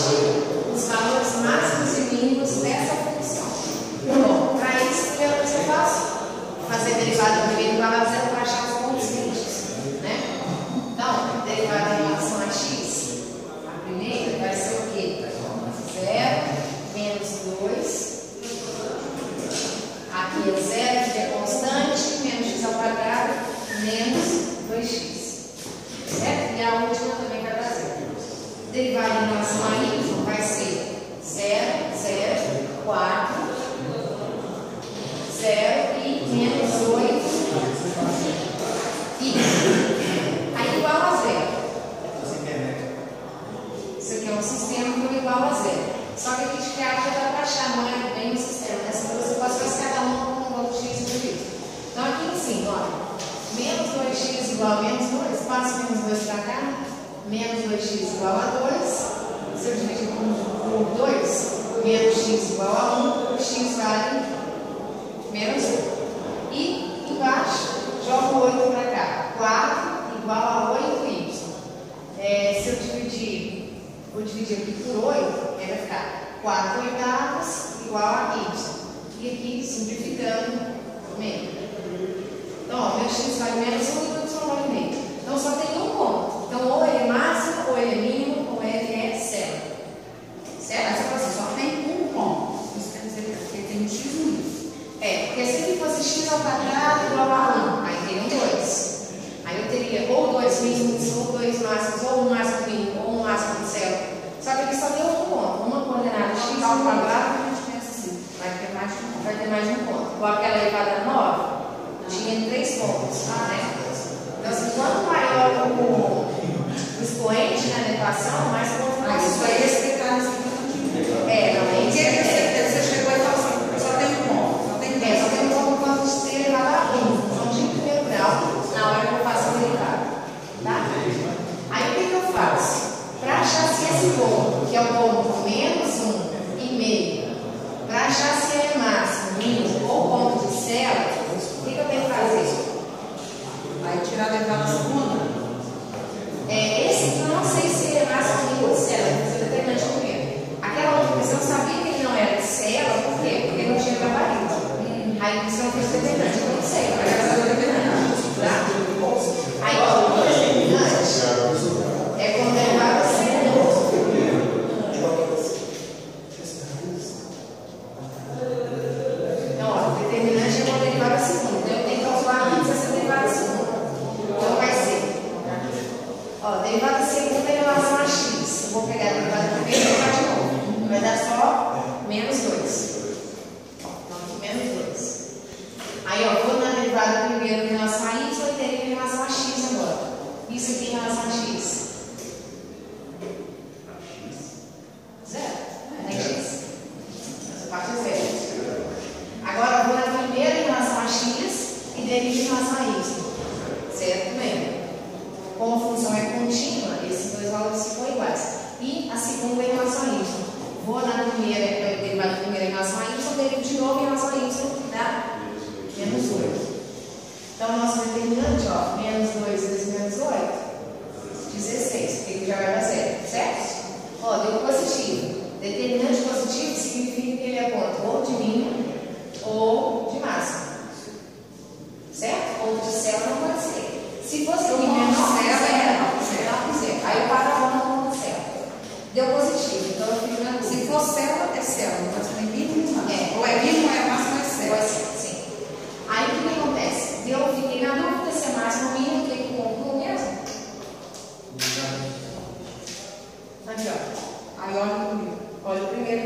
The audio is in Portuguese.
os valores máximos e mínimos dessa função. Bom, para isso, a primeira coisa que eu faço, fazer a derivada do primeiro igual a zero para achar os pontos limites, né? Então, derivada em relação a x, a primeira vai ser o quê? 0 menos 2. Aqui é 0, que é constante, menos x ao quadrado, menos 2x. Certo? E a última também vai dar 0. Derivada em relação a y vai ser 0, 0, 4, 0 e menos 8 y. Aí igual a 0. Isso aqui é um sistema que é igual a 0. Só que aqui de cá já dá para achar, não é bem um sistema, né? Se você pode fazer cada um com um outro x indivíduo. Então aqui em cima, olha, menos 2x igual a menos 2, passo menos 2 para cá, menos 2x igual a 2, se eu dividir por 2, menos x igual a 1, x vale menos 1. E embaixo, jogo 8 para cá, 4 igual a 8y. Se eu dividir, vou dividir aqui por 8, vai ficar 4 oitavos igual a y. E aqui, simplificando, meio. Então, ó, meu x vale menos 1 e o y vale meio. Então, só tem um ponto. Então, ou ele é máximo, ou ele é mínimo, ou ele é zero. Certo? Mas você só tem um ponto. Isso quer dizer que tem um x no y. Porque se ele fosse x ao quadrado igual a 1, aí teriam 2. Aí eu teria ou 2 mínimos, ou 2 máximos, ou um máximo mínimo, ou um máximo zero. Só que aqui só deu um ponto. Uma coordenada x ao quadrado, a gente pensa assim, vai ter mais de um ponto. vai ter mais de um ponto. Com aquela elevada 9, tinha 3 pontos. Né? Então, assim, quanto maior o expoente na equação, mais pontos vai ter. Isso aí é explicar nesse ponto. Não é isso. Você chegou e falou assim, só tem um ponto. Só tem Só tem um ponto quando ser elevado a 1. Então, de primeiro grau, na hora que eu faço a derivada. Tá? Aí, o que eu faço? Para achar se esse ponto, que é o ponto menos 1 e meio, para achar se é máximo, mínimo ou ponto de célula, o que eu tenho que fazer? Aí tirar a derivada segunda. Esse que eu não sei se é máximo, mínimo ou de célula, mas eu determinante primeiro. Aquela outra questão eu sabia que ele não era de célula, por quê? Porque ele não tinha gabarito. Aí por isso eu fiz determinante, eu não sei, mas eu vou determinante. Tá? Aí o determinante é quando derivada a segunda. Então, ó, determinante é quando derivada a segunda. Então, eu tenho que calcular antes essa derivada a segunda. Então, vai ser. Ó, derivada a segunda em relação a x. Eu vou pegar a derivada primeira e derivada de novo. Vai dar só menos 2. Então, aqui menos 2. Aí, ó, vou na derivada primeiro em relação a y e deriva em relação a x agora. Isso aqui em relação a x. Zero. Não é x. Essa parte é zero. Agora, eu vou na primeira em relação a x e derivo em relação a y. Certo? Bem. Como a função é contínua, esses dois valores ficam iguais. E a segunda em relação a y. Vou na primeira, derivada primeira em relação a y, derivo de novo em relação a y, dá menos 8. Então, nosso determinante, ó, menos 2 vezes menos 8, 16, porque já vai dar 0, certo? Ó, deu positivo. Determinante positivo significa que ele é ponto ou de mínimo ou de máximo. Certo? Ou de célula não pode ser. Se fosse aqui menos zero. Aí eu paro a ponta com célula. Deu positivo, então eu fico na. Se for célula, é célula. Pode ser mínimo ou máximo. Ou é mínimo ou é máximo, é célula. Pode ser, sim. Aí o que acontece? Eu fiquei na dúvida se é máximo ou mínimo, o que concluo mesmo? Aqui, ó. Aí olha comigo. Olha o primeiro